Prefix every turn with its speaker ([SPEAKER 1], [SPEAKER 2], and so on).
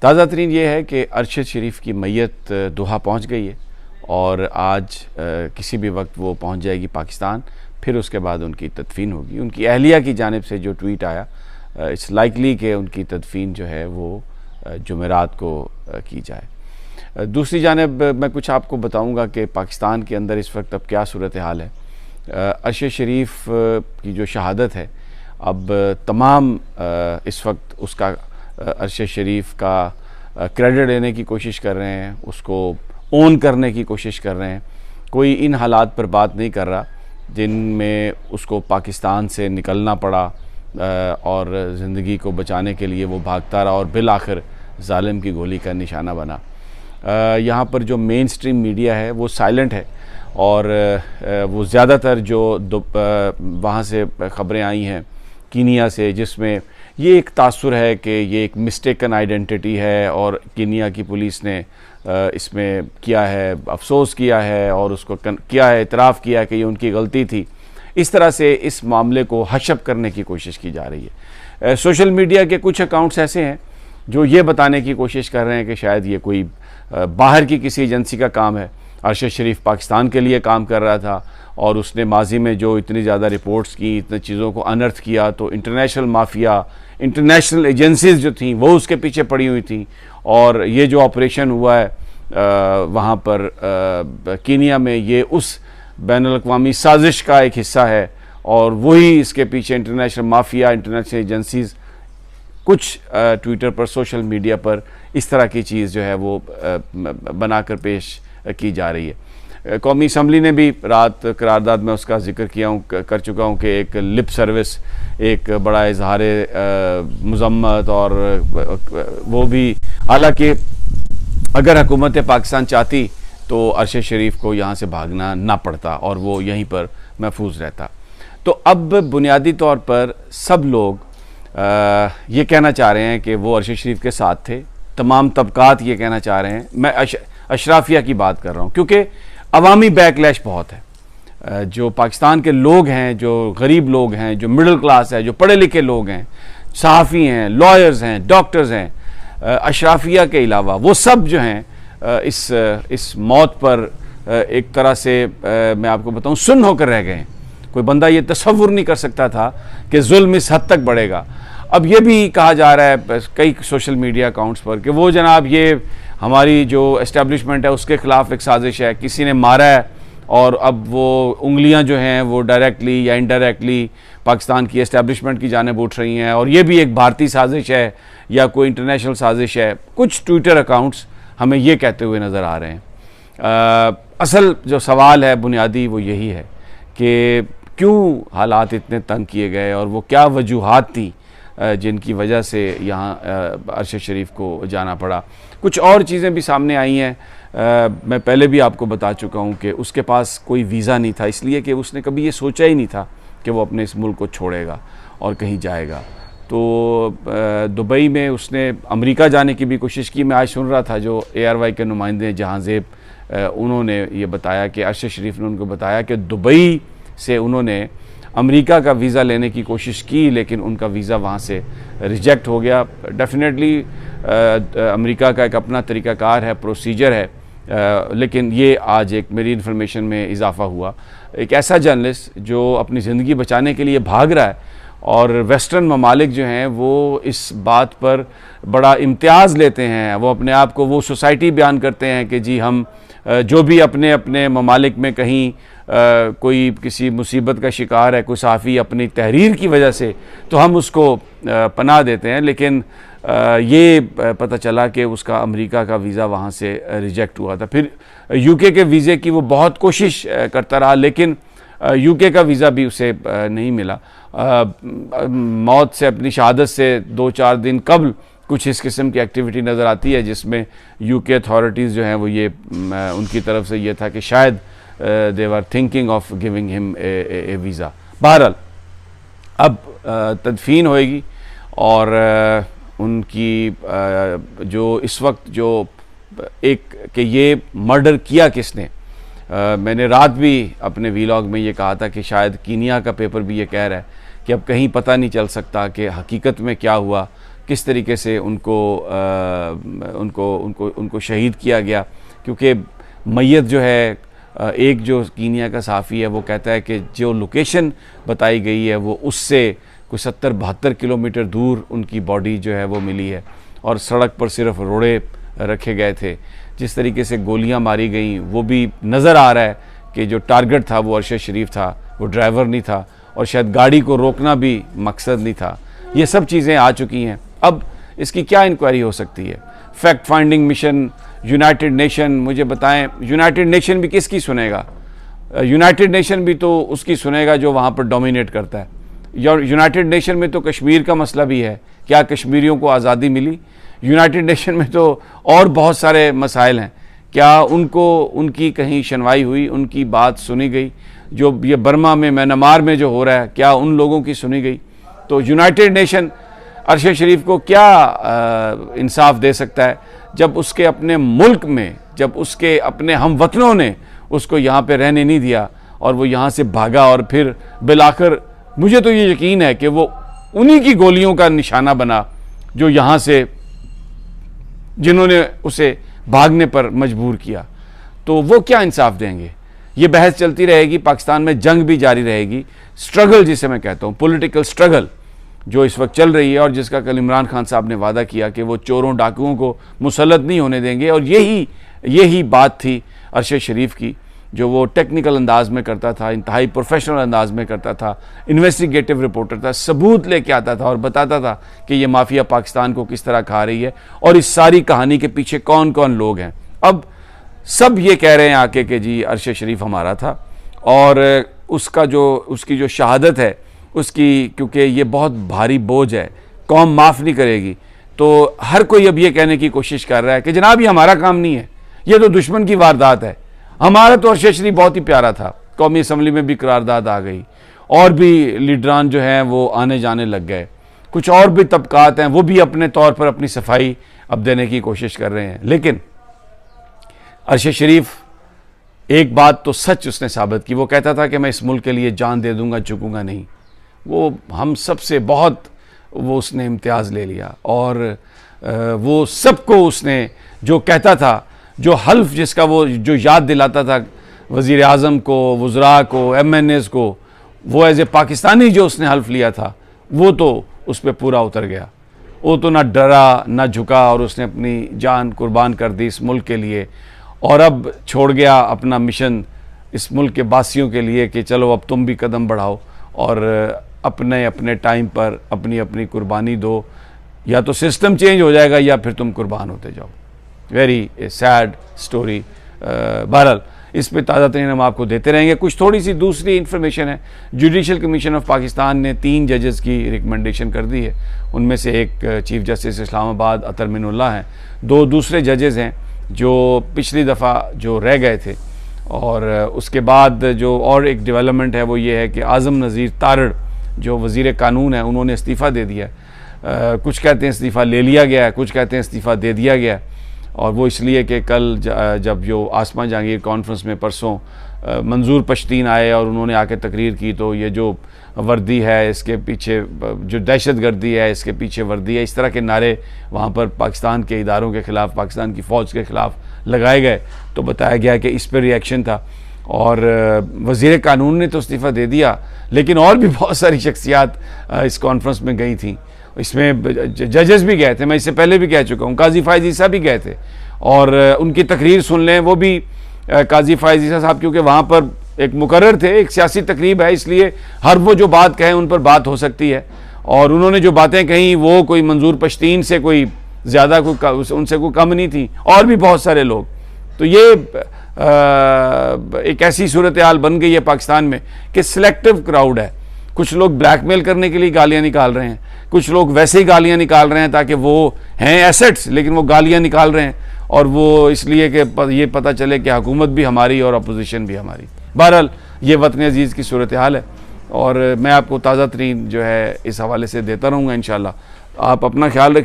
[SPEAKER 1] ताज़ा तरीन ये है कि अरशद शरीफ की मैयत दोहा पहुँच गई है और आज किसी भी वक्त वो पहुँच जाएगी पाकिस्तान। फिर उसके बाद उनकी तदफीन होगी। उनकी अहलिया की जानिब से जो ट्वीट आया, इट्स लाइकली कि उनकी तदफीन जो है वो जुमेरात को की जाए। दूसरी जानिब मैं कुछ आपको बताऊंगा कि पाकिस्तान के अंदर इस वक्त अब क्या सूरत हाल है। अरशद शरीफ की जो शहादत है, अब तमाम इस वक्त उसका अरशद शरीफ का क्रेडिट लेने की कोशिश कर रहे हैं, उसको ओन करने की कोशिश कर रहे हैं। कोई इन हालात पर बात नहीं कर रहा जिनमें उसको पाकिस्तान से निकलना पड़ा और ज़िंदगी को बचाने के लिए वो भागता रहा और बिल आखिर ज़ालिम की गोली का निशाना बना। यहाँ पर जो मेन स्ट्रीम मीडिया है वो साइलेंट है और वो ज़्यादातर जो वहाँ से ख़बरें आई हैं कीनिया से, जिसमें ये एक तासुर है कि ये एक मिस्टेकन आइडेंटिटी है और कीनिया की पुलिस ने इसमें किया है, अफसोस किया है और उसको किया है, इतराफ़ किया है कि ये उनकी गलती थी। इस तरह से इस मामले को हशप करने की कोशिश की जा रही है। सोशल मीडिया के कुछ अकाउंट्स ऐसे हैं जो ये बताने की कोशिश कर रहे हैं कि शायद ये कोई बाहर की किसी एजेंसी का काम है। अरशद शरीफ पाकिस्तान के लिए काम कर रहा था और उसने माजी में जो इतनी ज़्यादा रिपोर्ट्स की, इतनी चीज़ों को अनर्थ किया, तो इंटरनेशनल माफिया, इंटरनेशनल एजेंसीज़ जो थीं वो उसके पीछे पड़ी हुई थी। और ये जो ऑपरेशन हुआ है वहाँ पर कीनिया में, ये उस बैनुल-अक़वामी साजिश का एक हिस्सा है और वही इसके पीछे इंटरनेशनल माफिया, इंटरनेशनल एजेंसीज़ कुछ ट्विटर पर, सोशल मीडिया पर इस तरह की चीज़ जो है वो बनाकर पेश की जा रही है। कौमी असम्बली ने भी रात करारदाद में उसका जिक्र कर चुका हूँ कि एक लिप सर्विस, एक बड़ा इजहार मज़म्मत, और वो भी हालांकि अगर हुकूमत पाकिस्तान चाहती तो अरशद शरीफ को यहाँ से भागना ना पड़ता और वो यहीं पर महफूज रहता। तो अब बुनियादी तौर पर सब लोग ये कहना चाह रहे हैं कि वो अरशद शरीफ के साथ थे। तमाम तबकात ये कहना चाह रहे हैं। मैं अशराफिया की बात कर रहा हूँ क्योंकि अवामी बैकलैश बहुत है। जो पाकिस्तान के लोग हैं, जो गरीब लोग हैं, जो मिडिल क्लास है, जो पढ़े लिखे लोग हैं, सहाफ़ी हैं, लॉयर्स हैं, डॉक्टर्स हैं, अशराफिया के अलावा वो सब जो हैं इस मौत पर एक तरह से मैं आपको बताऊं सुन्न होकर रह गए। कोई बंदा ये तसव्वुर नहीं कर सकता था कि जुल्म इस हद तक बढ़ेगा। अब ये भी कहा जा रहा है कई सोशल मीडिया अकाउंट्स पर कि वो जनाब ये हमारी जो एस्टेब्लिशमेंट है उसके ख़िलाफ़ एक साजिश है, किसी ने मारा है और अब वो उंगलियां जो हैं वो डायरेक्टली या इनडायरेक्टली पाकिस्तान की एस्टेब्लिशमेंट की जानिब उठ रही हैं और ये भी एक भारतीय साजिश है या कोई इंटरनेशनल साजिश है। कुछ ट्विटर अकाउंट्स हमें ये कहते हुए नज़र आ रहे हैं। असल जो सवाल है बुनियादी वो यही है कि क्यों हालात इतने तंग किए गए और वो क्या वजूहात थी जिनकी वजह से यहाँ अरशद शरीफ को जाना पड़ा। कुछ और चीज़ें भी सामने आई हैं। मैं पहले भी आपको बता चुका हूँ कि उसके पास कोई वीज़ा नहीं था, इसलिए कि उसने कभी ये सोचा ही नहीं था कि वो अपने इस मुल्क को छोड़ेगा और कहीं जाएगा। तो दुबई में उसने अमेरिका जाने की भी कोशिश की। मैं आज सुन रहा था जो ARY के नुमाइंदे जहांजेब, उन्होंने ये बताया कि अरशद शरीफ ने उनको बताया कि दुबई से उन्होंने अमेरिका का वीज़ा लेने की कोशिश की लेकिन उनका वीज़ा वहाँ से रिजेक्ट हो गया। डेफिनेटली अमेरिका का एक अपना तरीक़ाकार है, प्रोसीजर है, लेकिन ये आज एक मेरी इन्फॉर्मेशन में इजाफ़ा हुआ। एक ऐसा जर्नलिस्ट जो अपनी ज़िंदगी बचाने के लिए भाग रहा है और वेस्टर्न ममालिक जो हैं वो इस बात पर बड़ा इम्तियाज़ लेते हैं, वो अपने आप को वो सोसाइटी बयान करते हैं कि जी हम जो भी अपने अपने ममालिक में कहीं कोई किसी मुसीबत का शिकार है, कोई सहाफ़ी अपनी तहरीर की वजह से, तो हम उसको पनाह देते हैं। लेकिन ये पता चला कि उसका अमेरिका का वीज़ा वहाँ से रिजेक्ट हुआ था। फिर UK के वीज़े की वो बहुत कोशिश करता रहा लेकिन UK का वीज़ा भी उसे नहीं मिला। मौत से, अपनी शहादत से 2-4 दिन कबल कुछ इस किस्म की एक्टिविटी नज़र आती है जिसमें UK अथॉरिटीज़ जो हैं वो ये उनकी तरफ से ये था कि शायद they were thinking of giving him a visa. बहरहाल अब तदफीन होएगी और उनकी जो इस वक्त जो एक कि ये मर्डर किया किसने, मैंने रात भी अपने वीलॉग में ये कहा था कि शायद कीनिया का पेपर भी ये कह रहा है कि अब कहीं पता नहीं चल सकता कि हकीकत में क्या हुआ, किस तरीके से उनको शहीद किया गया, क्योंकि मैयत जो है एक जो कीनिया का सहाफ़ी है वो कहता है कि जो लोकेशन बताई गई है वो उससे कोई 70-72 किलोमीटर दूर उनकी बॉडी जो है वो मिली है और सड़क पर सिर्फ रोड़े रखे गए थे। जिस तरीके से गोलियां मारी गई वो भी नज़र आ रहा है कि जो टारगेट था वो अरशद शरीफ था, वो ड्राइवर नहीं था और शायद गाड़ी को रोकना भी मकसद नहीं था। ये सब चीज़ें आ चुकी हैं। अब इसकी क्या इंक्वायरी हो सकती है? Fact finding mission, United nation, मुझे बताएं यूनाइटेड नेशन भी किसकी सुनेगा? यूनाइटेड नेशन भी तो उसकी सुनेगा जो वहाँ पर डोमिनेट करता है। यूनाइटेड नेशन में तो कश्मीर का मसला भी है, क्या कश्मीरियों को आज़ादी मिली? यूनाइटेड नेशन में तो और बहुत सारे मसाइल हैं, क्या उनकी कहीं सुनवाई हुई, उनकी बात सुनी गई? जो ये बर्मा में, म्यांमार में जो हो रहा है, क्या उन लोगों की सुनी गई? तो यूनाइटेड नेशन अरशद शरीफ को क्या इंसाफ दे सकता है जब उसके अपने मुल्क में, जब उसके अपने हमवतनों ने उसको यहाँ पे रहने नहीं दिया और वो यहाँ से भागा और फिर बिलाखिर मुझे तो ये यकीन है कि वो उन्हीं की गोलियों का निशाना बना जो यहाँ से, जिन्होंने उसे भागने पर मजबूर किया। तो वो क्या इंसाफ देंगे? ये बहस चलती रहेगी, पाकिस्तान में जंग भी जारी रहेगी, स्ट्रगल जिसे मैं कहता हूँ, पॉलिटिकल स्ट्रगल जो इस वक्त चल रही है और जिसका कल इमरान खान साहब ने वादा किया कि वो चोरों डाकुओं को मुसल्लत नहीं होने देंगे। और यही बात थी अरशद शरीफ की, जो वो टेक्निकल अंदाज में करता था, इंतहाई प्रोफेशनल अंदाज में करता था, इन्वेस्टिगेटिव रिपोर्टर था, सबूत लेके आता था और बताता था कि ये माफिया पाकिस्तान को किस तरह खा रही है और इस सारी कहानी के पीछे कौन कौन लोग हैं। अब सब ये कह रहे हैं आके कि जी अरशद शरीफ हमारा था और उसकी जो शहादत है उसकी, क्योंकि ये बहुत भारी बोझ है, कौम माफ़ नहीं करेगी, तो हर कोई अब ये कहने की कोशिश कर रहा है कि जनाब ये हमारा काम नहीं है, ये तो दुश्मन की वारदात है। हमारा तो अरशद शरीफ बहुत ही प्यारा था। कौमी असम्बली में भी करारदाद आ गई और भी लीडरान जो हैं वो आने जाने लग गए, कुछ और भी तबकात हैं वो भी अपने तौर पर अपनी सफाई अब देने की कोशिश कर रहे हैं। लेकिन अरशद शरीफ एक बात तो सच उसने साबित की, वो कहता था कि मैं इस मुल्क के लिए जान दे दूंगा, झुकूंगा नहीं। वो हम सब से बहुत वो उसने इम्तियाज़ ले लिया और वो सबको उसने जो कहता था, जो हल्फ जिसका वो जो याद दिलाता था वज़ीर आज़म को, वज़रा को, MNAs को, वो एज ए पाकिस्तानी जो उसने हल्फ लिया था वो तो उस पर पूरा उतर गया। वो तो ना डरा ना झुका और उसने अपनी जान कुर्बान कर दी इस मुल्क के लिए और अब छोड़ गया अपना मिशन इस मुल्क के बासियों के लिए कि चलो अब तुम भी कदम बढ़ाओ और अपने अपने टाइम पर अपनी अपनी कुर्बानी दो, या तो सिस्टम चेंज हो जाएगा या फिर तुम कुर्बान होते जाओ। Very sad story. बहरहाल इस पे ताज़ा तरीन हम आपको देते रहेंगे। कुछ थोड़ी सी दूसरी इन्फॉर्मेशन है, जुडिशल कमीशन ऑफ पाकिस्तान ने 3 जजेस की रिकमेंडेशन कर दी है। उनमें से एक चीफ जस्टिस इस्लामाबाद अतर मिनुल्लाह हैं, 2 दूसरे जजेस हैं जो पिछली दफ़ा जो रह गए थे। और उसके बाद जो और एक डेवलपमेंट है वो ये है कि आज़म नज़ीर तारड़ जो वज़ीर कानून है उन्होंने इस्तीफ़ा दे दिया। कुछ कहते हैं इस्तीफ़ा ले लिया गया है, कुछ कहते हैं इस्तीफ़ा दे दिया गया, और वो इसलिए कि कल जब जो आसमा जहांगीर कॉन्फ्रेंस में परसों मंजूर पश्तीन आए और उन्होंने आके तकरीर की, तो ये जो वर्दी है इसके पीछे जो दहशत गर्दी है इसके पीछे वर्दी है, इस तरह के नारे वहाँ पर पाकिस्तान के इदारों के ख़िलाफ़, पाकिस्तान की फ़ौज के ख़िलाफ़ लगाए गए। तो बताया गया कि इस पर रिएक्शन था और वज़ीर कानून ने तो इस्तीफ़ा दे दिया, लेकिन और भी बहुत सारी शख्सियात इस कॉन्फ्रेंस में गई थी। इसमें जजेस भी गए थे, मैं इससे पहले भी कह चुका हूँ, काजी फ़ाइज़ ईसा भी गए थे और उनकी तकरीर सुन लें। वो भी काजी फ़ाइज़ ईसा साहब क्योंकि वहाँ पर एक मुकर्रर थे, एक सियासी तकरीब है, इसलिए हर वो जो बात कहें उन पर बात हो सकती है, और उन्होंने जो बातें कहीं वो कोई मंजूर पश्तीन से कोई ज़्यादा उनसे कोई कम नहीं थी, और भी बहुत सारे लोग। तो ये एक ऐसी सूरत हाल बन गई है पाकिस्तान में कि सिलेक्टिव क्राउड है। कुछ लोग ब्लैकमेल करने के लिए गालियाँ निकाल रहे हैं, कुछ लोग वैसे ही गालियाँ निकाल रहे हैं ताकि वो हैं एसेट्स, लेकिन वो गालियाँ निकाल रहे हैं और वो इसलिए कि ये पता चले कि हुकूमत भी हमारी और अपोजिशन भी हमारी। बहरहाल ये वतन अजीज़ की सूरत हाल है और मैं आपको ताज़ा तरीन जो है इस हवाले से देता रहूँगा इंशाअल्लाह। आप अपना ख्याल रखिए।